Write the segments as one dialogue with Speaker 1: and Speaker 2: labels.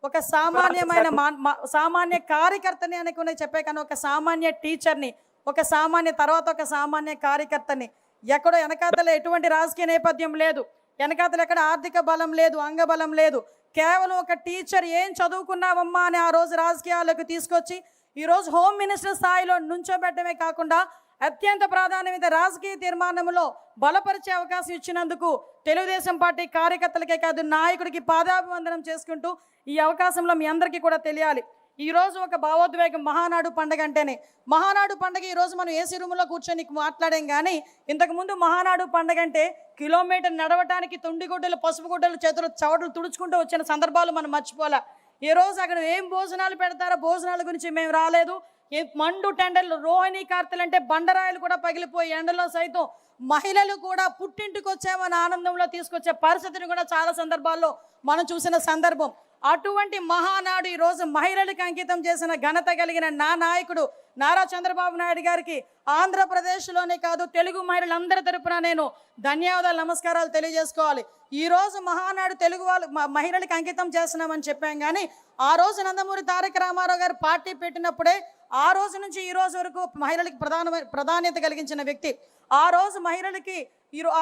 Speaker 1: ఒక సామాన్యమైన సామాన్య కార్యకర్తని అనుకునే చెప్పే కానీ ఒక సామాన్య టీచర్ని, ఒక సామాన్య తర్వాత ఒక సామాన్య కార్యకర్తని, ఎక్కడో వెనకాతల ఎటువంటి రాజకీయ నేపథ్యం లేదు, వెనకాతల ఎక్కడ ఆర్థిక బలం లేదు, అంగబలం లేదు, కేవలం ఒక టీచర్ ఏం చదువుకున్నావమ్మా అని ఆ రోజు రాజకీయాలకు తీసుకొచ్చి ఈరోజు హోమ్ మినిస్టర్ స్థాయిలో నుంచోబెట్టమే కాకుండా అత్యంత ప్రాధాన్యమైన రాజకీయ తీర్మానంలో బలపరిచే అవకాశం ఇచ్చినందుకు తెలుగుదేశం పార్టీ కార్యకర్తలకే కాదు నాయకుడికి పాదాభివందనం చేసుకుంటూ ఈ అవకాశంలో మీ అందరికీ కూడా తెలియాలి. ఈరోజు ఒక భావోద్వేగం మహానాడు పండుగ అంటేనే. మహానాడు పండుగ ఈరోజు మనం ఏసీ రూమ్లో కూర్చొని మాట్లాడాం, కానీ ఇంతకుముందు మహానాడు పండుగ అంటే కిలోమీటర్ నడవటానికి తుండిగుడ్డలు పసుపు గుడ్డలు చేతులు చవటలు తుడుచుకుంటూ వచ్చిన సందర్భాలు మనం మర్చిపోలే. ఈరోజు అక్కడ ఏం భోజనాలు పెడతారో భోజనాల గురించి మేము రాలేదు. మండు టెండర్లు, రోహిణీ కార్తెలు అంటే బండరాయిలు కూడా పగిలిపోయి ఎండలో సైతం మహిళలు కూడా పుట్టింటికి వచ్చామని ఆనందంలో తీసుకొచ్చే పరిస్థితిని కూడా చాలా సందర్భాల్లో మనం చూసిన సందర్భం. అటువంటి మహానాడు ఈరోజు మహిళలకు అంకితం చేసిన ఘనత కలిగిన నా నాయకుడు నారా చంద్రబాబు నాయుడు గారికి ఆంధ్రప్రదేశ్లోనే కాదు తెలుగు మహిళలందరి తరపున నేను ధన్యవాదాలు, నమస్కారాలు తెలియజేసుకోవాలి. ఈరోజు మహానాడు తెలుగు వాళ్ళు మహిళలకు అంకితం చేస్తున్నామని చెప్పాం, కానీ ఆ రోజు నందమూరి తారక రామారావు గారు పార్టీ పెట్టినప్పుడే ఆ రోజు నుంచి ఈ రోజు వరకు మహిళలకు ప్రాధాన్యత కలిగించిన వ్యక్తి. ఆ రోజు మహిళలకి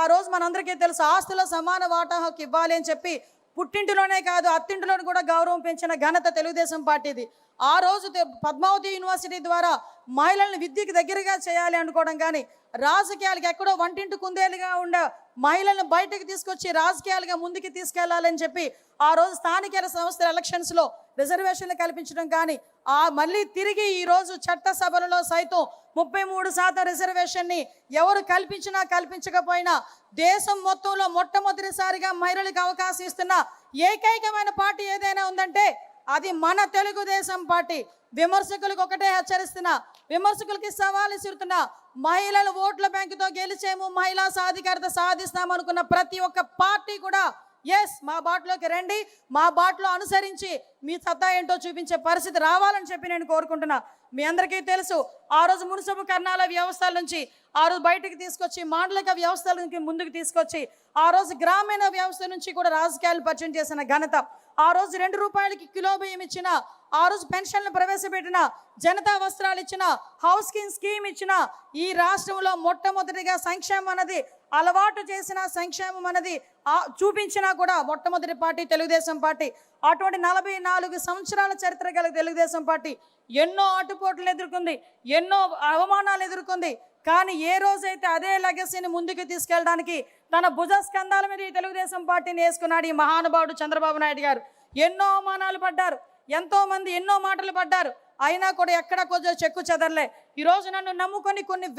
Speaker 1: ఆ రోజు మనందరికీ తెలుసు ఆస్తుల సమాన వాటా హక్కు ఇవ్వాలి అని చెప్పి పుట్టింటిలోనే కాదు అత్తింటిలోనే కూడా గౌరవం పెంచిన ఘనత తెలుగుదేశం పార్టీది. ఆ రోజు పద్మావతి యూనివర్సిటీ ద్వారా మహిళలను విద్యకు దగ్గరగా చేయాలి అనుకోవడం, కానీ రాజకీయాలకు ఎక్కడో వంటింటి కుందేలుగా ఉండే మహిళలను బయటకు తీసుకొచ్చి రాజకీయాలుగా ముందుకు తీసుకెళ్లాలని చెప్పి ఆ రోజు స్థానిక సంస్థల ఎలక్షన్స్లో రిజర్వేషన్లు కల్పించడం, కానీ మళ్ళీ తిరిగి ఈరోజు చట్టసభలలో సైతం 33% రిజర్వేషన్ని ఎవరు కల్పించినా కల్పించకపోయినా దేశం మొత్తంలో మొట్టమొదటిసారిగా మహిళలకు అవకాశం ఇస్తున్న ఏకైకమైన పార్టీ ఏదైనా ఉందంటే అది మన తెలుగుదేశం పార్టీ. విమర్శకులకు ఒకటే హెచ్చరిస్తున్నా, విమర్శకులకి సవాలు ఇస్తున్నా, మహిళల ఓట్ల బ్యాంకుతో గెలిచేము, మహిళా సాధికారత సాధిస్తామనుకున్న ప్రతి ఒక్క పార్టీ కూడా ఎస్ మా బాటలోకి రండి, మా బాటలో అనుసరించి మీ సత్తా ఏంటో చూపించే పరిస్థితి రావాలని చెప్పి నేను కోరుకుంటున్నా. మీ అందరికీ తెలుసు ఆ రోజు మున్సిపల్ కర్ణాల వ్యవస్థల నుంచి ఆ రోజు బయటకు తీసుకొచ్చి మాండలిక వ్యవస్థల నుంచి ముందుకు తీసుకొచ్చి ఆ రోజు గ్రామీణ వ్యవస్థ నుంచి కూడా రాజకీయాలు పరిచయం చేసిన ఘనత, ఆ రోజు 2 రూపాయలకి కిలో బియ్యం ఇచ్చిన, ఆ రోజు పెన్షన్లు ప్రవేశపెట్టిన, జనతా వస్త్రాలు ఇచ్చిన, హౌస్ స్కీమ్ ఇచ్చిన, ఈ రాష్ట్రంలో మొట్టమొదటిగా సంక్షేమం అనేది అలవాటు చేసిన, సంక్షేమం అనేది చూపించినా కూడా మొట్టమొదటి పార్టీ తెలుగుదేశం పార్టీ. అటువంటి 44 సంవత్సరాల చరిత్ర గల తెలుగుదేశం పార్టీ ఎన్నో ఆటుపోట్లు ఎదుర్కొంది, ఎన్నో అవమానాలు ఎదుర్కొంది, కానీ ఏ రోజైతే అదే లెగసీని ముందుకు తీసుకెళ్ళడానికి తన భుజస్కంధాల మీద ఈ తెలుగుదేశం పార్టీని వేసుకున్నాడు ఈ మహానుభావుడు చంద్రబాబు నాయుడు గారు. ఎన్నో అవమానాలు పడ్డారు, ఎంతో మంది ఎన్నో మాటలు పడ్డారు, అయినా కూడా ఎక్కడ కొంచెం చెక్కు చెదరలే. ఈరోజు నన్ను నమ్ముకొని కొన్ని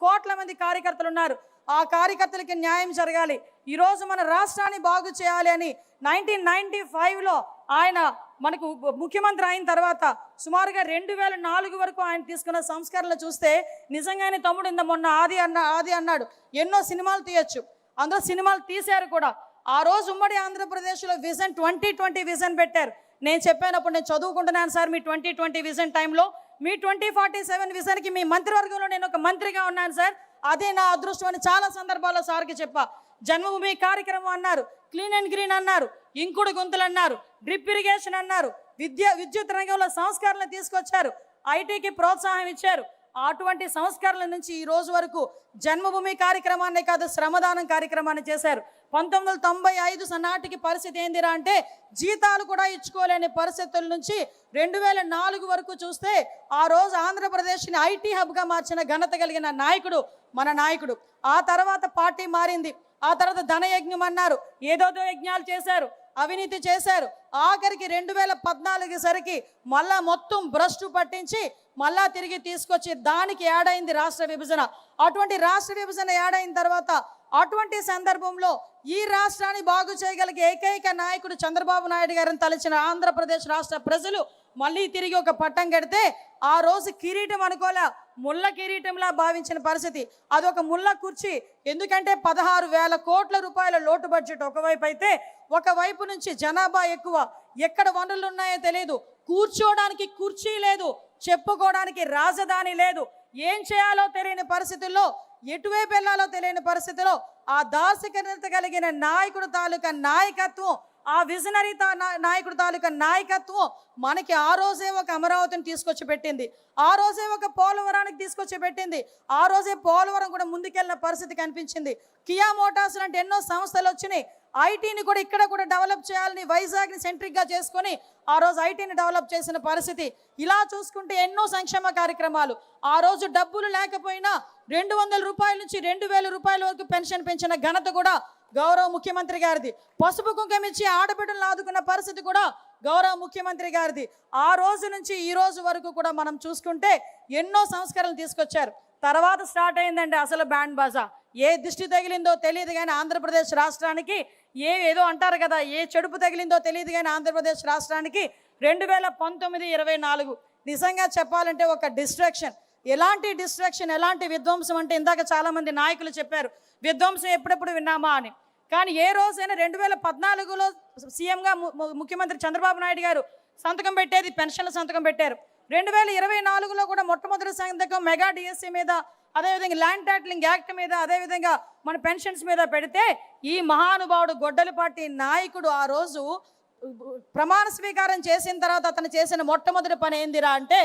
Speaker 1: కోట్ల మంది కార్యకర్తలు ఉన్నారు. ఆ కార్యకర్తలకి న్యాయం జరగాలి, ఈరోజు మన రాష్ట్రాన్ని బాగు చేయాలి అని 1995లో ఆయన మనకు ముఖ్యమంత్రి అయిన తర్వాత సుమారుగా 2004 వరకు ఆయన తీసుకున్న సంస్కరణలు చూస్తే నిజంగానే తమ్ముడు మొన్న ఆది అన్నాడు ఎన్నో సినిమాలు తీయచ్చు, అందులో సినిమాలు తీశారు కూడా. ఆ రోజు ఉమ్మడి ఆంధ్రప్రదేశ్లో విజన్ 2020 విజన్ పెట్టారు. నేను చెప్పానప్పుడు నేను చదువుకుంటున్నాను సార్ మీ 2020 విజన్ టైంలో, మీ 2047 విజన్కి మీ మంత్రివర్గంలో నేను ఒక మంత్రిగా ఉన్నాను సార్, అదే నా అదృష్టం అని చాలా సందర్భాల్లో సార్కి చెప్పా. జన్మభూమి కార్యక్రమం అన్నారు, క్లీన్ అండ్ గ్రీన్ అన్నారు, ఇంకుడు గుంతలు అన్నారు, డ్రిప్ ఇరిగేషన్ అన్నారు, విద్యుత్ రంగంలో సంస్కరణలు తీసుకొచ్చారు, ఐటీకి ప్రోత్సాహం ఇచ్చారు. అటువంటి సంస్కరణల నుంచి ఈ రోజు వరకు జన్మభూమి కార్యక్రమాన్నే కాదు శ్రమదానం కార్యక్రమాన్ని చేశారు. 1995 నాటికి పరిస్థితి ఏందిరా అంటే జీతాలు కూడా ఇచ్చుకోలేని పరిస్థితుల నుంచి 2004 వరకు చూస్తే ఆ రోజు ఆంధ్రప్రదేశ్ని ఐటీ హబ్గా మార్చిన ఘనత కలిగిన నాయకుడు మన నాయకుడు. ఆ తర్వాత పార్టీ మారింది, ఆ తర్వాత ధనయజ్ఞం అన్నారు, ఏదోదో యజ్ఞాలు చేశారు, అవినీతి చేశారు. ఆఖరికి 2014 సరికి మళ్ళా మొత్తం భ్రష్టు పట్టించి మళ్ళా తిరిగి తీసుకొచ్చి దానికి యాడైంది రాష్ట్ర విభజన. అటువంటి రాష్ట్ర విభజన యాడైన తర్వాత అటువంటి సందర్భంలో ఈ రాష్ట్రాన్ని బాగు చేయగలిగే ఏకైక నాయకుడు చంద్రబాబు నాయుడు గారిని తలచిన ఆంధ్రప్రదేశ్ రాష్ట్ర ప్రజలు మళ్ళీ తిరిగి ఒక పట్టం కడితే ఆ రోజు కిరీటం అనుకోలే, ముళ్ళ కిరీటంలా భావించిన పరిస్థితి. అదొక ముళ్ళ కుర్చీ. ఎందుకంటే 16,000 కోట్ల రూపాయల లోటు బడ్జెట్ ఒకవైపు అయితే, ఒకవైపు నుంచి జనాభా ఎక్కువ, ఎక్కడ వనరులు ఉన్నాయో తెలియదు, కూర్చోడానికి కుర్చీ లేదు, చెప్పుకోవడానికి రాజధాని లేదు, ఏం చేయాలో తెలియని పరిస్థితుల్లో, ఎటువైపు వెళ్ళాలో తెలియని పరిస్థితిలో ఆ దార్శనికత కలిగిన నాయకుడు తాలూకా నాయకత్వం ఆ విజనరీ నాయకుడు తాలూకా నాయకత్వం మనకి ఆ రోజే ఒక అమరావతిని తీసుకొచ్చి పెట్టింది, ఆ రోజే ఒక పోలవరానికి తీసుకొచ్చి పెట్టింది, ఆ రోజే పోలవరం కూడా ముందుకెళ్ళిన పరిస్థితి కనిపించింది. కియా మోటార్స్ లాంటి ఎన్నో సంస్థలు వచ్చినాయి. ఐటీని కూడా ఇక్కడ కూడా డెవలప్ చేయాలని వైజాగ్ని సెంట్రిక్గా చేసుకొని ఆ రోజు ఐటీని డెవలప్ చేసిన పరిస్థితి. ఇలా చూసుకుంటే ఎన్నో సంక్షేమ కార్యక్రమాలు. ఆ రోజు డబ్బులు లేకపోయినా 200 రూపాయల నుంచి 2000 రూపాయల వరకు పెన్షన్ పెంచిన ఘనత కూడా గౌరవ ముఖ్యమంత్రి గారిది. పసుపు కుంకుమ ఇచ్చి ఆడబిడ్డలను ఆదుకున్న పరిస్థితి కూడా గౌరవ ముఖ్యమంత్రి గారిది. ఆ రోజు నుంచి ఈ రోజు వరకు కూడా మనం చూసుకుంటే ఎన్నో సంస్కరణలు తీసుకొచ్చారు. తర్వాత స్టార్ట్ అయిందండి అసలు బ్యాండ్ బాజా. ఏ దిష్టి తగిలిందో తెలియదు కానీ ఆంధ్రప్రదేశ్ రాష్ట్రానికి ఏదో అంటారు కదా, ఏ చెడుపు తగిలిందో తెలియదు కానీ ఆంధ్రప్రదేశ్ రాష్ట్రానికి 2019-24 నిజంగా చెప్పాలంటే ఒక డిస్ట్రాక్షన్. ఎలాంటి డిస్ట్రాక్షన్, ఎలాంటి విధ్వంసం అంటే ఇందాక చాలామంది నాయకులు చెప్పారు విధ్వంసం ఎప్పుడెప్పుడు విన్నామా అని. కానీ ఏ రోజైనా 2014లో సీఎంగా ముఖ్యమంత్రి చంద్రబాబు నాయుడు గారు సంతకం పెట్టేది పెన్షన్ల సంతకం పెట్టారు. 2024లో కూడా మొట్టమొదటి సంతకం మెగా డిఎస్సీ మీద, అదేవిధంగా ల్యాండ్ టైటిలింగ్ యాక్ట్ మీద, అదేవిధంగా మన పెన్షన్స్ మీద పెడితే ఈ మహానుభావుడు గొడ్డలిపాటి నాయకుడు ఆ రోజు ప్రమాణ స్వీకారం చేసిన తర్వాత అతను చేసిన మొట్టమొదటి పని ఏందిరా అంటే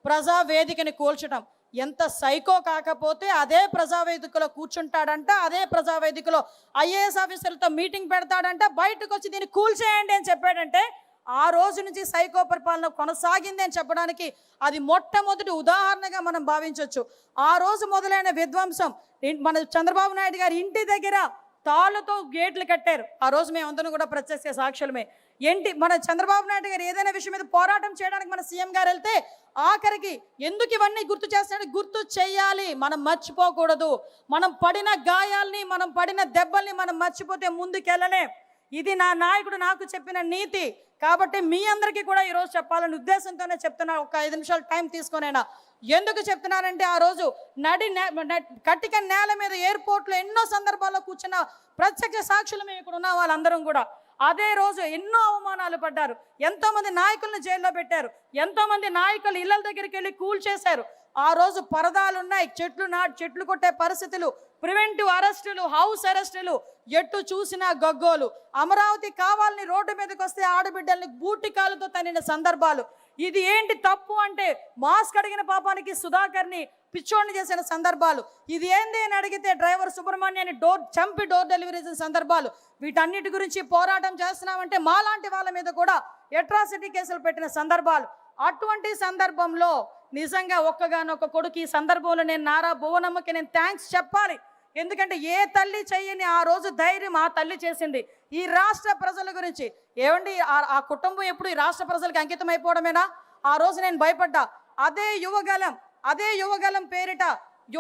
Speaker 1: ప్రజావేదికని కూల్చడం. ఎంత సైకో కాకపోతే అదే ప్రజావేదికలో కూర్చుంటాడంట, అదే ప్రజావేదికలో ఐఏఎస్ ఆఫీసర్లతో మీటింగ్ పెడతాడంట, బయటకు వచ్చి దీన్ని కూల్చేయండి అని చెప్పాడంటే ఆ రోజు నుంచి సైకో పరిపాలన కొనసాగింది అని చెప్పడానికి అది మొట్టమొదటి ఉదాహరణగా మనం భావించవచ్చు. ఆ రోజు మొదలైన విధ్వంసం మన చంద్రబాబు నాయుడు గారి ఇంటి దగ్గర తాళ్ళతో గేట్లు కట్టారు. ఆ రోజు మేమందరం కూడా ప్రత్యక్ష సాక్షులమే. మన చంద్రబాబు నాయుడు గారు ఏదైనా విషయం మీద పోరాటం చేయడానికి మన సీఎం గారు వెళ్తే ఆఖరికి ఎందుకు ఇవన్నీ గుర్తు చేస్తాడు, గుర్తు చేయాలి, మనం మర్చిపోకూడదు. మనం పడిన గాయాల్ని, మనం పడిన దెబ్బల్ని మనం మర్చిపోతే ముందుకెళ్ళలే. ఇది నా నాయకుడు నాకు చెప్పిన నీతి. కాబట్టి మీ అందరికీ కూడా ఈరోజు చెప్పాలనే ఉద్దేశంతోనే చెప్తున్నా. ఒక 5 నిమిషాలు టైం తీసుకొనైనా ఎందుకు చెప్తున్నానంటే ఆ రోజు కట్టిక నేల మీద ఎయిర్పోర్ట్లో ఎన్నో సందర్భాల్లో కూర్చున్న ప్రత్యక్ష సాక్షులు మేము ఇక్కడ ఉన్న వాళ్ళందరం కూడా అదే రోజు ఎన్నో అవమానాలు పడ్డారు. ఎంతోమంది నాయకులను జైల్లో పెట్టారు, ఎంతోమంది నాయకులు ఇళ్ళ దగ్గరికి వెళ్ళి కూల్చేశారు. ఆ రోజు పరదాలున్నాయి, చెట్లు కొట్టే పరిస్థితులు, ప్రివెంటివ్ అరెస్టులు, హౌస్ అరెస్టులు, ఎట్టు చూసినా గగ్గోలు. అమరావతి కావాలని రోడ్డు మీదకి వస్తే ఆడబిడ్డల్ని బూటి కాలుతో తన్నిన సందర్భాలు. ఇది ఏంటి తప్పు అంటే మాస్క్ అడిగిన పాపానికి సుధాకర్ని పిచ్చోడిని చేసిన సందర్భాలు. ఇది ఏంది అని అడిగితే డ్రైవర్ సుబ్రహ్మణ్యాన్ని చంపి డోర్ డెలివరీ చేసిన సందర్భాలు. వీటన్నిటి గురించి పోరాటం చేస్తున్నామంటే మాలాంటి వాళ్ళ మీద కూడా అట్రాసిటీ కేసులు పెట్టిన సందర్భాలు. అటువంటి సందర్భంలో నిజంగా ఒక్కగానొక్క కొడుకు ఈ సందర్భంలో నేను నారా భువనమ్మకి నేను థ్యాంక్స్ చెప్పాలి. ఎందుకంటే ఏ తల్లి చెయ్యని ఆ రోజు ధైర్యం ఆ తల్లి చేసింది ఈ రాష్ట్ర ప్రజల గురించి. ఏమండి ఆ కుటుంబం ఎప్పుడు ఈ రాష్ట్ర ప్రజలకు అంకితం అయిపోవడమేనా? ఆ రోజు నేను భయపడ్డా. అదే యువగలం పేరిట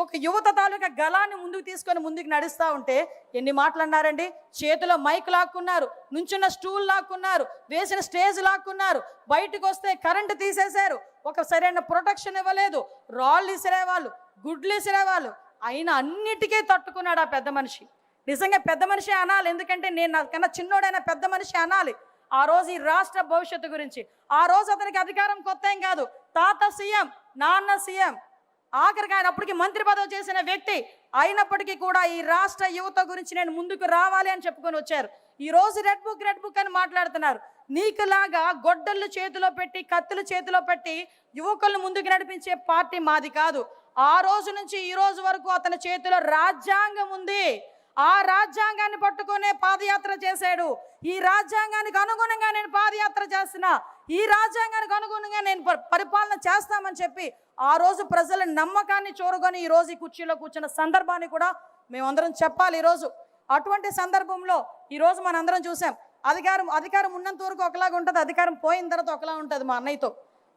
Speaker 1: ఒక యువత తాలూకా గలాన్ని ముందుకు తీసుకొని ముందుకు నడుస్తూ ఉంటే ఎన్ని మాటలు అన్నారండి. చేతిలో మైక్ లాక్కున్నారు, నుంచున్న స్టూల్ లాక్కున్నారు, వేసిన స్టేజ్ లాక్కున్నారు, బయటకు వస్తే కరెంటు తీసేశారు, ఒక సరైన ప్రొటెక్షన్ ఇవ్వలేదు, రాళ్ళు ఇసిరేవాళ్ళు, గుడ్లు ఇసిరేవాళ్ళు. అయినా అన్నిటికీ తట్టుకున్నాడు ఆ పెద్ద మనిషి. నిజంగా పెద్ద మనిషి అనాలి, ఎందుకంటే నేను నాకన్నా చిన్నోడైన పెద్ద మనిషి అనాలి. ఆ రోజు ఈ రాష్ట్ర భవిష్యత్తు గురించి, ఆ రోజు అతనికి అధికారం కొత్త ఏం కాదు, తాత సీఎం, నాన్న సీఎం, ఆఖరికి ఆయన అప్పటికి మంత్రి పదవి చేసిన వ్యక్తి అయినప్పటికీ కూడా ఈ రాష్ట్ర యువత గురించి నేను ముందుకు రావాలి అని చెప్పుకొని వచ్చారు. ఈ రోజు రెడ్ బుక్ అని మాట్లాడుతున్నారు. నీకులాగా గొడ్డళ్ళు చేతిలో పెట్టి కత్తులు చేతిలో పెట్టి యువకులను ముందుకు నడిపించే పార్టీ మాది కాదు. ఆ రోజు నుంచి ఈ రోజు వరకు అతని చేతిలో రాజ్యాంగం ఉంది. ఆ రాజ్యాంగాన్ని పట్టుకునే పాదయాత్ర చేశాడు. ఈ రాజ్యాంగానికి అనుగుణంగా నేను పాదయాత్ర చేస్తున్నా, ఈ రాజ్యాంగానికి అనుగుణంగా నేను పరిపాలన చేస్తామని చెప్పి ఆ రోజు ప్రజల నమ్మకాన్ని చూరగొని ఈ రోజు ఈ కుర్చీలో కూర్చున్న సందర్భాన్ని కూడా మేమందరం చెప్పాలి. ఈరోజు అటువంటి సందర్భంలో ఈరోజు మనందరం చూసాం. అధికారం ఉన్నంత వరకు ఒకలాగా ఉంటుంది, అధికారం పోయిన తర్వాత ఒకలా ఉంటుంది. మా అన్నయ్యతో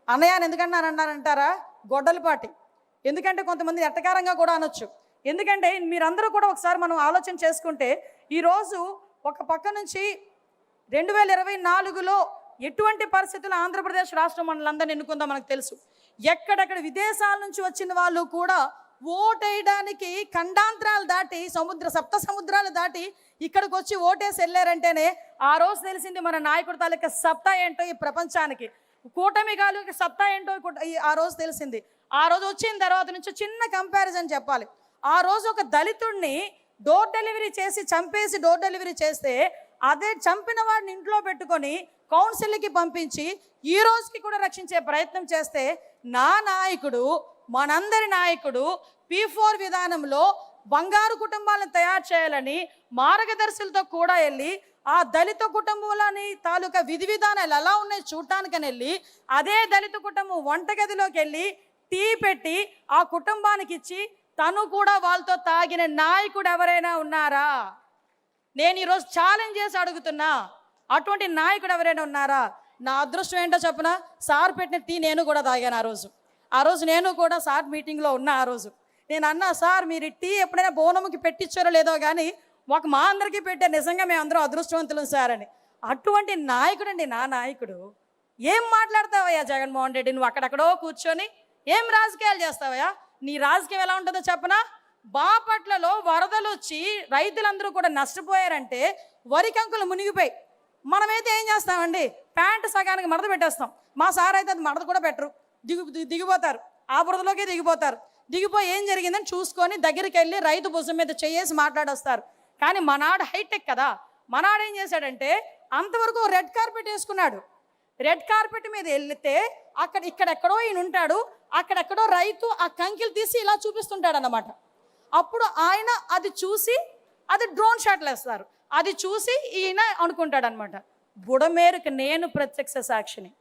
Speaker 1: అన్నయ్య అని ఎందుకన్నారంటారా గొడ్డలిపాటి. ఎందుకంటే కొంతమంది ఎట్టకారంగా కూడా అనొచ్చు. ఎందుకంటే మీరందరూ కూడా ఒకసారి మనం ఆలోచన చేసుకుంటే ఈరోజు ఒక పక్క నుంచి 2024లో ఎటువంటి పరిస్థితులు ఆంధ్రప్రదేశ్ రాష్ట్రం మనలందరినీ ఎన్నుకుందో మనకు తెలుసు. ఎక్కడెక్కడ విదేశాల నుంచి వచ్చిన వాళ్ళు కూడా ఓటేయడానికి ఖండాంతరాలు దాటి సప్త సముద్రాలు దాటి ఇక్కడికి వచ్చి ఓటేసి వెళ్ళారంటేనే ఆ రోజు తెలిసింది మన నాయకుడి తాలూకా సత్తా ఏంటో ఈ ప్రపంచానికి, కూటమి తాలూకా సత్తా ఏంటో ఆ రోజు తెలిసింది. ఆ రోజు వచ్చిన తర్వాత నుంచి చిన్న కంపారిజన్ చెప్పాలి. ఆ రోజు ఒక దళితుడిని డోర్ డెలివరీ చేసి చంపేసి డోర్ డెలివరీ చేస్తే అదే చంపిన వాడిని ఇంట్లో పెట్టుకొని కౌన్సిల్కి పంపించి ఈ రోజుకి కూడా రక్షించే ప్రయత్నం చేస్తే నా నాయకుడు, మనందరి నాయకుడు P4 విధానంలో బంగారు కుటుంబాలను తయారు చేయాలని మార్గదర్శులతో కూడా వెళ్ళి ఆ దళిత కుటుంబంలోని తాలూకా విధి విధానాలు ఎలా ఉన్నాయి చూడటానికని వెళ్ళి అదే దళిత కుటుంబం వంటగదిలోకి వెళ్ళి టీ పెట్టి ఆ కుటుంబానికి ఇచ్చి తను కూడా వాళ్ళతో తాగిన నాయకుడు ఎవరైనా ఉన్నారా? నేను ఈరోజు ఛాలెంజ్ చేసి అడుగుతున్నా, అటువంటి నాయకుడు ఎవరైనా ఉన్నారా? నా అదృష్టం ఏంటో చెప్పనా, సార్ పెట్టిన టీ నేను కూడా తాగాను ఆ రోజు నేను కూడా సార్ మీటింగ్లో ఉన్నా. ఆ రోజు నేను అన్నా, సార్ మీరు టీ ఎప్పుడైనా బోనముకి పెట్టించారో లేదో కానీ మా అందరికీ పెట్టే, నిజంగా మేము అందరం అదృష్టవంతులం సార్ అని. అటువంటి నాయకుడు అండి నా నాయకుడు. ఏం మాట్లాడతావయ్యా జగన్మోహన్ రెడ్డి, నువ్వు అక్కడెక్కడో కూర్చొని ఏం రాజకీయాలు చేస్తావయ్యా? నీ రాజకీయం ఎలా ఉంటుందో చెప్పనా? బాపట్లలో వరదలు వచ్చి రైతులందరూ కూడా నష్టపోయారంటే వరి కంకులు మునిగిపోయి మనమైతే ఏం చేస్తామండి, ప్యాంటు సగానికి మడత పెట్టేస్తాం. మా సార్ అయితే అది మడత కూడా పెట్టరు, దిగిపోతారు, ఆ బురదలోకి దిగిపోయి ఏం జరిగిందని చూసుకొని దగ్గరికి వెళ్ళి రైతు భుజం మీద చేసి మాట్లాడొస్తారు. కానీ మనాడు హైటెక్ కదా, మనాడు ఏం చేశాడంటే అంతవరకు రెడ్ కార్పెట్ వేసుకున్నాడు. రెడ్ కార్పెట్ మీద వెళ్తే ఇక్కడెక్కడో ఈయన ఉంటాడు, అక్కడెక్కడో రైతు ఆ కంకిలు తీసి ఇలా చూపిస్తుంటాడు అన్నమాట. అప్పుడు ఆయన అది చూసి అది డ్రోన్ షాట్లు వేస్తారు, అది చూసి ఈయన అనుకుంటాడు అనమాట. బుడమేరుకి నేను ప్రత్యక్ష సాక్షిని.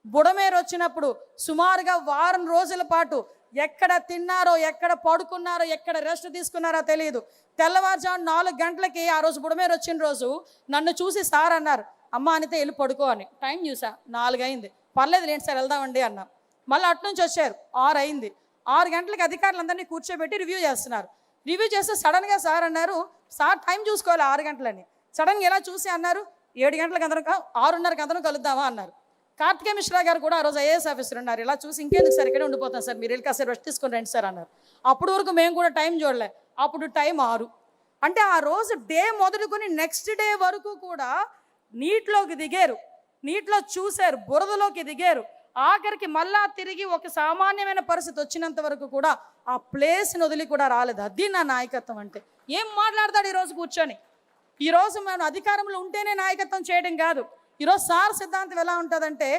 Speaker 1: బుడమేరు వచ్చినప్పుడు సుమారుగా వారం రోజుల పాటు ఎక్కడ తిన్నారో, ఎక్కడ పడుకున్నారో, ఎక్కడ రెస్ట్ తీసుకున్నారో తెలియదు. తెల్లవారుజాము 4 గంటలకి ఆ రోజు బుడమేరు వచ్చిన రోజు నన్ను చూసి సార్ అన్నారు, అమ్మ అనితే వెళ్ళి పడుకో అని. టైం చూసా 4 అయింది, పర్లేదు లేండి సార్ వెళ్దామండి అన్నా. మళ్ళీ అట్నుంచి వచ్చారు 6 అయింది. 6 గంటలకి అధికారులందరినీ కూర్చోబెట్టి రివ్యూ చేస్తున్నారు. రివ్యూ చేస్తే సడన్గా సార్ అన్నారు, సార్ టైం చూసుకోవాలి 6 గంటలని. సడన్గా ఎలా చూసి అన్నారు, 7 గంటలకు అందరం 6:30కి అందరం కలుద్దామా అన్నారు. కార్తికేయ మిశ్రా గారు కూడా ఆ రోజు ఐఏఎస్ ఆఫీసర్ ఉన్నారు. ఇలా చూసి ఇంకెందుకు సార్ ఇక్కడే ఉండిపోతాం సార్, మీరు వెళ్ళి కాసేపు రెస్ట్ తీసుకొని రండి సార్ అన్నారు. అప్పుడు వరకు మేము కూడా టైం చూడలే, అప్పుడు టైం 6. అంటే ఆ రోజు డే మొదలుకొని నెక్స్ట్ డే వరకు కూడా నీటిలోకి దిగారు, నీటిలో చూశారు, బురదలోకి దిగారు. ఆఖరికి మళ్ళా తిరిగి ఒక సామాన్యమైన పరిస్థితి వచ్చినంత వరకు కూడా ఆ ప్లేస్ని వదిలి కూడా రాలేదు. అది నా నాయకత్వం అంటే. ఏం మాట్లాడతాడు ఈరోజు కూర్చొని? ఈరోజు మనం అధికారంలో ఉంటేనే నాయకత్వం చేయడం కాదు. ఈరోజు సార్ సిద్ధాంతం ఎలా ఉంటుందంటే,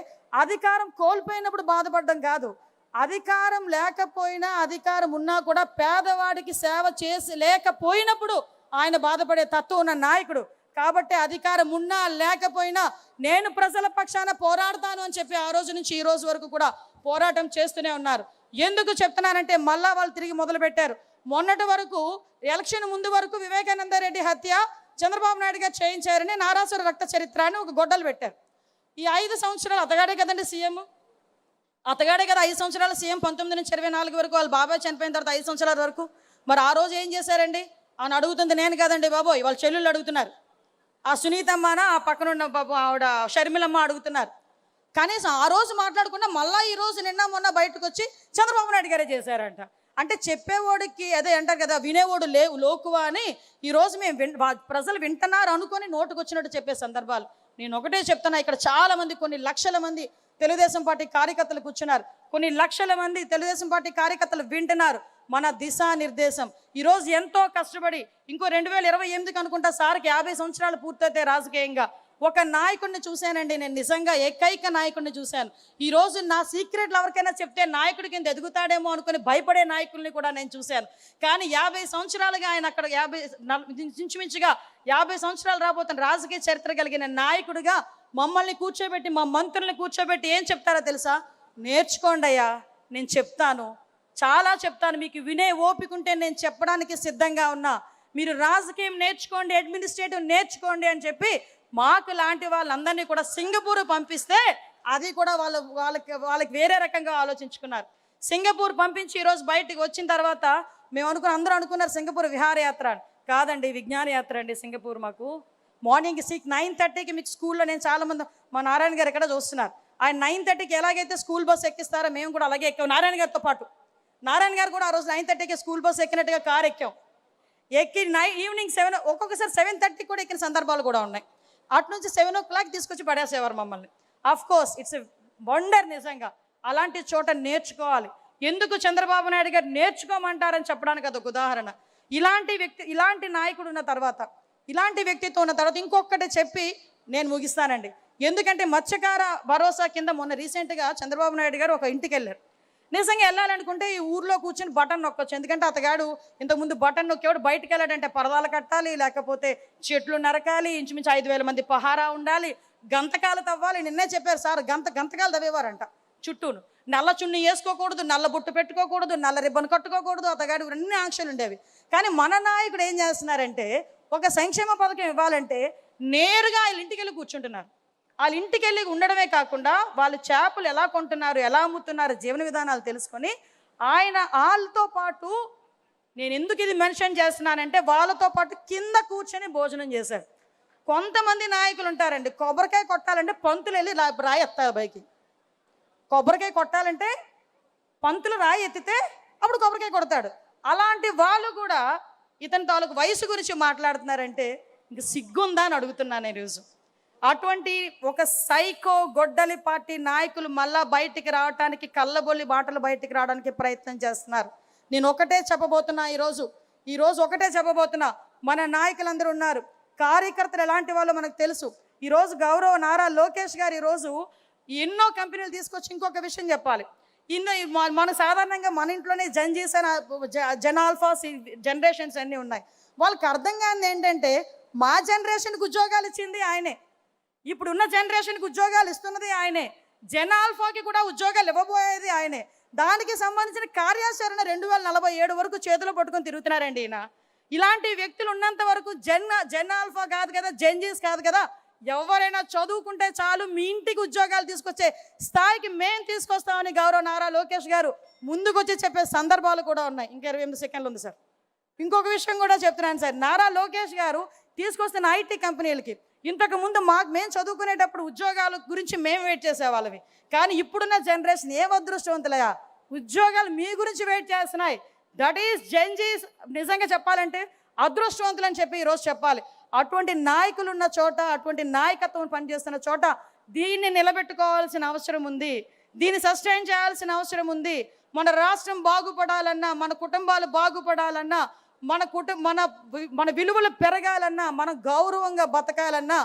Speaker 1: అధికారం కోల్పోయినప్పుడు బాధపడడం కాదు, అధికారం లేకపోయినా అధికారం ఉన్నా కూడా పేదవాడికి సేవ చేసి లేకపోయినప్పుడు ఆయన బాధపడే తత్వం ఉన్న నాయకుడు. కాబట్టి అధికారం ఉన్నా లేకపోయినా నేను ప్రజల పక్షాన పోరాడతాను అని చెప్పి ఆ రోజు నుంచి ఈ రోజు వరకు కూడా పోరాటం చేస్తూనే ఉన్నారు. ఎందుకు చెప్తున్నానంటే మళ్ళా వాళ్ళు తిరిగి మొదలుపెట్టారు. మొన్నటి వరకు ఎలక్షన్ ముందు వరకు వివేకానంద రెడ్డి హత్య చంద్రబాబు నాయుడు గారు చేయించారని నారాసుర రక్త చరిత్ర అని ఒక గొడ్డలు పెట్టారు. ఈ 5 సంవత్సరాలు అతగాడే కదండి సీఎం, అతగాడే కదా 5 సంవత్సరాలు సీఎం. 19 నుంచి 24 వరకు వాళ్ళ బాబాయ్ చనిపోయిన తర్వాత 5 సంవత్సరాల వరకు. మరి ఆ రోజు ఏం చేశారండి అని అడుగుతుంది నేను కాదండి బాబోయ్, వాళ్ళ చెల్లెళ్ళు అడుగుతున్నారు. ఆ సునీతమ్మన ఆ పక్కనున్న బాబు ఆవిడ షర్మిలమ్మ అడుగుతున్నారు. కనీసం ఆ రోజు మాట్లాడకుండా మళ్ళీ ఈ రోజు నిన్న మొన్న బయటకు వచ్చి చంద్రబాబు నాయుడు గారే చేశారంట. అంటే చెప్పేవాడికి అదే అంటారు కదా, వినేవాడు లోకువా అని. ఈరోజు మేము ప్రజలు వింటున్నారు అనుకొని నోటుకు వచ్చినట్టు చెప్పే సందర్భాలు. నేను ఒకటే చెప్తున్నా, ఇక్కడ చాలామంది కొన్ని లక్షల మంది తెలుగుదేశం పార్టీ కార్యకర్తలు కూర్చున్నారు, కొన్ని లక్షల మంది తెలుగుదేశం పార్టీ కార్యకర్తలు వింటున్నారు మన దిశానిర్దేశం. ఈరోజు ఎంతో కష్టపడి ఇంకో 2028కి అనుకుంటా సార్కి 50 సంవత్సరాలు పూర్తయితే రాజకీయంగా ఒక నాయకుడిని చూశానండి నేను, నిజంగా ఏకైక నాయకుడిని చూశాను. ఈరోజు నా సీక్రెట్లు ఎవరికైనా చెప్తే నాయకుడి కింద ఎదుగుతాడేమో అనుకుని భయపడే నాయకుల్ని కూడా నేను చూశాను. కానీ 50 సంవత్సరాలుగా ఆయన అక్కడ ఇంచుమించుగా 50 సంవత్సరాలు రాబోతున్న రాజకీయ చరిత్ర కలిగిన నాయకుడిగా మమ్మల్ని కూర్చోబెట్టి, మా మంత్రుల్ని కూర్చోబెట్టి ఏం చెప్తారో తెలుసా? నేర్చుకోండి అయ్యా, నేను చెప్తాను, చాలా చెప్తాను, మీకు వినే ఓపిక ఉంటే నేను చెప్పడానికి సిద్ధంగా ఉన్నా. మీరు రాజకీయం నేర్చుకోండి, అడ్మినిస్ట్రేటివ్ నేర్చుకోండి అని చెప్పి మాకు లాంటి వాళ్ళందరినీ కూడా సింగపూర్ పంపిస్తే అది కూడా వాళ్ళకి వేరే రకంగా ఆలోచించుకున్నారు. సింగపూర్ పంపించి ఈరోజు బయటికి వచ్చిన తర్వాత మేము అందరూ అనుకున్నారు సింగపూర్ విహారయాత్ర అని. కాదండి, విజ్ఞాన యాత్ర అండి సింగపూర్. మాకు మార్నింగ్ 9:30కి మీకు స్కూల్లో, నేను చాలామంది మా నారాయణ గారు ఎక్కడ చూస్తున్నారు, ఆయన 9:30కి ఎలాగైతే స్కూల్ బస్ ఎక్కిస్తారో మేము కూడా అలాగే ఎక్కాం నారాయణ గారితో పాటు. నారాయణ గారు కూడా ఆ రోజు 9:30కి స్కూల్ బస్ ఎక్కినట్టుగా కారు ఎక్కాం. ఎక్కి ఈవినింగ్ 7, ఒక్కొక్కసారి 7:30 కూడా ఎక్కిన సందర్భాలు కూడా ఉన్నాయి. అటు నుంచి 7 o'clock తీసుకొచ్చి పడేసేవారు మమ్మల్ని. Of course it's a wonder. నిజంగా అలాంటి చోట నేర్చుకోవాలి. ఎందుకు చంద్రబాబు నాయుడు గారు నేర్చుకోమంటారని చెప్పడానికి అదొక ఉదాహరణ. ఇలాంటి నాయకుడు ఉన్న తర్వాత ఇలాంటి వ్యక్తిత్వం ఉన్న తర్వాత ఇంకొకటి చెప్పి నేను ముగిస్తానండి. ఎందుకంటే మత్స్యకార భరోసా కింద మొన్న రీసెంట్గా చంద్రబాబు నాయుడు గారు ఒక ఇంటికి వెళ్ళారు. నిజంగా వెళ్ళాలనుకుంటే ఈ ఊర్లో కూర్చొని బటన్ నొక్కొచ్చు. ఎందుకంటే అతగాడు ఇంతకుముందు బటన్ నొక్కేవాడు బయటకు వెళ్ళాడంటే పరదాలు కట్టాలి, లేకపోతే చెట్లు నరకాలి, ఇంచుమించు 5,000 మంది పహారా ఉండాలి, గంతకాలు తవ్వాలి. నిన్నే చెప్పారు సార్, గంతకాలు తవ్వేవారంట చుట్టూను. నల్ల చున్ని వేసుకోకూడదు, నల్ల బొట్టు పెట్టుకోకూడదు, నల్ల రిబ్బన్ కట్టుకోకూడదు, అతగాడు అన్ని ఆంక్షలు ఉండేవి. కానీ మన నాయకుడు ఏం చేస్తున్నారంటే ఒక సంక్షేమ పథకం ఇవ్వాలంటే నేరుగా వాళ్ళ ఇంటికి వెళ్ళి కూర్చుంటున్నారు. వాళ్ళ ఇంటికి వెళ్ళి ఉండడమే కాకుండా వాళ్ళు చేపలు ఎలా కొంటున్నారు, ఎలా అమ్ముతున్నారు, జీవన విధానాలు తెలుసుకొని ఆయన వాళ్ళతో పాటు, నేను ఎందుకు ఇది మెన్షన్ చేస్తున్నానంటే వాళ్ళతో పాటు కింద కూర్చొని భోజనం చేశారు. కొంతమంది నాయకులు ఉంటారండి, కొబ్బరికాయ కొట్టాలంటే పంతులు వెళ్ళి రాయి ఎత్తారు పైకి. కొబ్బరికాయ కొట్టాలంటే పంతులు రాయి ఎత్తితే అప్పుడు కొబ్బరికాయ కొడతాడు. అలాంటి వాళ్ళు కూడా ఇతని తాలూకు వయసు గురించి మాట్లాడుతున్నారంటే ఇంక సిగ్గుందా అని అడుగుతున్నాను ఈరోజు. అటువంటి ఒక సైకో గొడ్డలి పార్టీ నాయకులు మళ్ళా బయటికి రావడానికి, కళ్ళబొల్లి మాటలు బయటికి రావడానికి ప్రయత్నం చేస్తున్నారు. నేను ఒకటే చెప్పబోతున్నా ఈరోజు ఒకటే చెప్పబోతున్నా. మన నాయకులందరూ ఉన్నారు, కార్యకర్తలు ఎలాంటి వాళ్ళు మనకు తెలుసు. ఈరోజు గౌరవ నారా లోకేష్ గారు ఈరోజు ఎన్నో కంపెనీలు తీసుకొచ్చి ఇంకొక విషయం చెప్పాలి. మన సాధారణంగా మన ఇంట్లోనే జెన్జీస్ అని జెనాల్ఫాస్ జనరేషన్స్ అన్నీ ఉన్నాయి. వాళ్ళకి అర్థం కానిది ఏంటంటే మా జనరేషన్కి ఉద్యోగాలు ఇచ్చింది ఆయనే, ఇప్పుడున్న జనరేషన్కి ఉద్యోగాలు ఇస్తున్నది ఆయనే, జెనాల్ఫాకి కూడా ఉద్యోగాలు ఇవ్వబోయేది ఆయనే. దానికి సంబంధించిన కార్యాచరణ 2047 వరకు చేతిలో పట్టుకొని తిరుగుతున్నారండి ఈయన. ఇలాంటి వ్యక్తులు ఉన్నంత వరకు జెనాల్ఫా కాదు కదా, జెన్జీస్ కాదు కదా, ఎవరైనా చదువుకుంటే చాలు మీ ఇంటికి ఉద్యోగాలు తీసుకొచ్చే స్థాయికి మేము తీసుకొస్తామని గౌరవ నారా లోకేష్ గారు ముందుకొచ్చి చెప్పే సందర్భాలు కూడా ఉన్నాయి. ఇంకా 28 సెకండ్లు ఉంది సార్. ఇంకొక విషయం కూడా చెప్తున్నాను సార్. నారా లోకేష్ గారు తీసుకొస్తున్న ఐటీ కంపెనీలకి ఇంతకుముందు మేము చదువుకునేటప్పుడు ఉద్యోగాల గురించి మేము వెయిట్ చేసేవాళ్ళవి. కానీ ఇప్పుడున్న జనరేషన్ ఏం అదృష్టవంతులయా, ఉద్యోగాలు మీ గురించి వెయిట్ చేస్తున్నాయి. That is Gen Zs. నిజంగా చెప్పాలంటే అదృష్టవంతులు అని చెప్పి ఈరోజు చెప్పాలి. అటువంటి నాయకులు ఉన్న చోట, అటువంటి నాయకత్వం పనిచేస్తున్న చోట దీన్ని నిలబెట్టుకోవాల్సిన అవసరం ఉంది, దీన్ని సస్టైన్ చేయాల్సిన అవసరం ఉంది. మన రాష్ట్రం బాగుపడాలన్నా, మన కుటుంబాలు బాగుపడాలన్నా, మన విలువలు పెరగాలన్నా, మనం గౌరవంగా బతకాలన్నా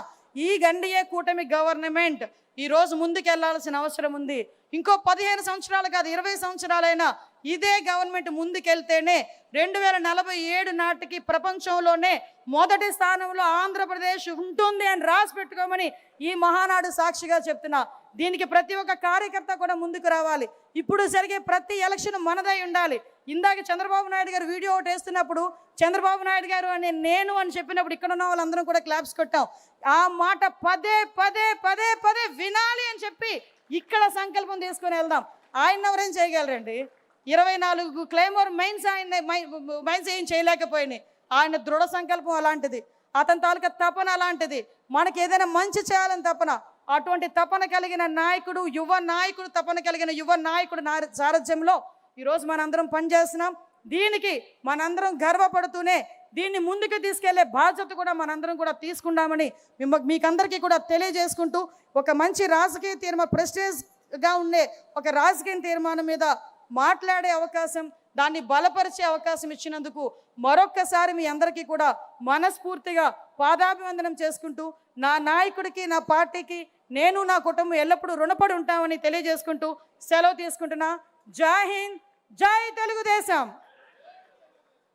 Speaker 1: ఈ గండియే కూటమి గవర్నమెంట్ ఈరోజు ముందుకెళ్లాల్సిన అవసరం ఉంది. ఇంకో 15 సంవత్సరాలు కాదు, 20 సంవత్సరాలైనా ఇదే గవర్నమెంట్ ముందుకెళ్తేనే 2047 నాటికి ప్రపంచంలోనే మొదటి స్థానంలో ఆంధ్రప్రదేశ్ ఉంటుంది అని రాసి పెట్టుకోమని ఈ మహానాడు సాక్షిగా చెప్తున్నా. దీనికి ప్రతి ఒక్క కార్యకర్త కూడా ముందుకు రావాలి. ఇప్పుడు జరిగే ప్రతి ఎలక్షన్ మనదై ఉండాలి. ఇందాక చంద్రబాబు నాయుడు గారు వీడియో ఒకటి వేస్తున్నప్పుడు చంద్రబాబు నాయుడు గారు అని నేను అని చెప్పినప్పుడు ఇక్కడ ఉన్న వాళ్ళందరం కూడా క్లాప్స్ కొట్టాం. ఆ మాట పదే పదే పదే పదే వినాలి అని చెప్పి ఇక్కడ సంకల్పం తీసుకొని వెళ్దాం. ఆయన ఎవరేం చేయగలరండి? 24 క్లైమోర్ మైన్స్ ఏం చేయలేకపోయినాయి. ఆయన దృఢ సంకల్పం అలాంటిది, అతని తాలూకా తపన అలాంటిది. మనకి ఏదైనా మంచి చేయాలని తపన, అటువంటి తపన కలిగిన నాయకుడు, తపన కలిగిన యువ నాయకుడు సారథ్యంలో ఈరోజు మనందరం పనిచేస్తున్నాం. దీనికి మనందరం గర్వపడుతూనే దీన్ని ముందుకు తీసుకెళ్లే బాధ్యత కూడా మనందరం కూడా తీసుకుందామని మీకందరికీ కూడా తెలియజేసుకుంటూ, ఒక మంచి రాజకీయ తీర్మానం, ప్రెస్టేజ్గా ఉండే ఒక రాజకీయ తీర్మానం మీద మాట్లాడే అవకాశం, దాన్ని బలపరిచే అవకాశం ఇచ్చినందుకు మరొక్కసారి మీ అందరికీ కూడా మనస్ఫూర్తిగా పాదాభివందనం చేసుకుంటూ, నా నాయకుడికి, నా పార్టీకి, నేను నా కుటుంబం ఎల్లప్పుడూ రుణపడి ఉంటామని తెలియజేసుకుంటూ సెలవు తీసుకుంటున్నా. జై హింద్, జై తెలుగుదేశం.